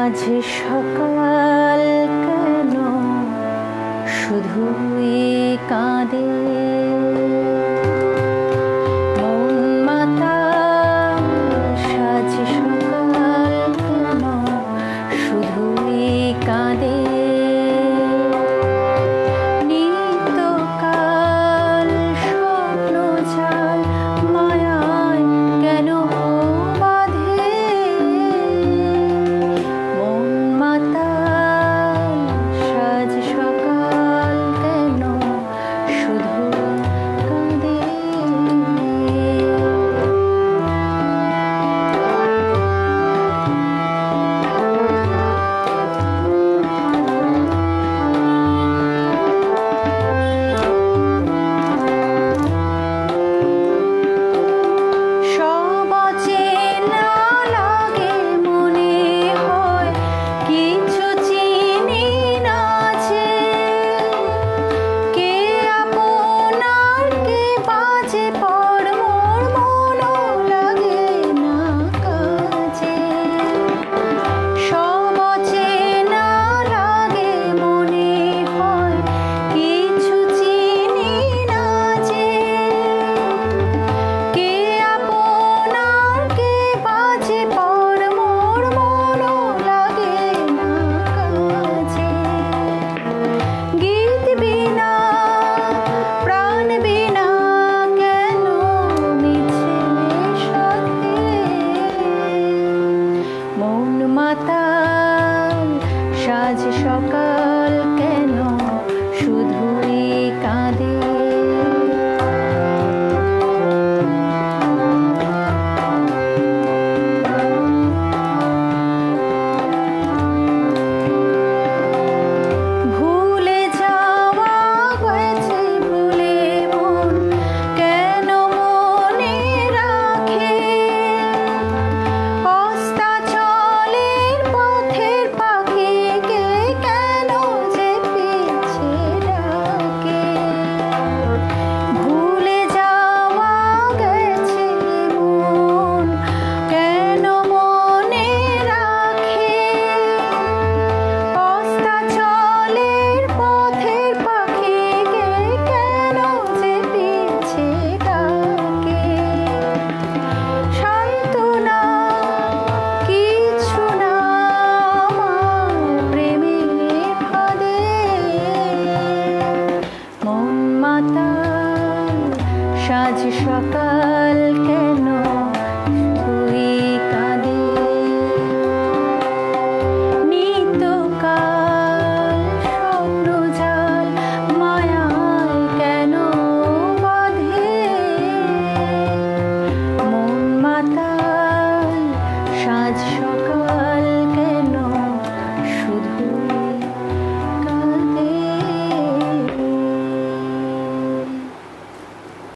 মাঝে সকাল কেন শুধুই কাঁদে, মন মাতাল সাজে সকাল কেন শুধুই কাঁদে, নিত্যকাল স্বপ্ন জাল মায়ায় কেন বাঁধে, মন মাতাল সাজে সকাল কেন শুধু কাঁদে। সব অচেনা লাগে মনে হয় কিছু চিনি না যে, কে আপনার কে বাজে পর মোর মনও লাগে না কাজে। সব অচেনা লাগে মনে হয় কিছু চিনি না যে, কে আপনার কে বাজে পর মোর মনও লাগে না কাজে। গীত বিনা প্রাণ বিনা কেন মিছে সাথে, মন মাতাল সাজে সকাল কেন শুধুই কাঁদে। ভুলে যাওয়া হয়েছে ভুলে মন কেন মনে রাখে, অস্তাচলের পথের পাখিকে কেন যে পিছে ডাকে। ভুলে যাওয়া গেছে মন কেন মনে রাখে, অস্তাচলের পথের পাখিকে কেন যে পিছে ডাকে। সান্ত্বনা কিছু না আমার প্রেমের ফাঁদে, মন মাতাল সাজে সকাল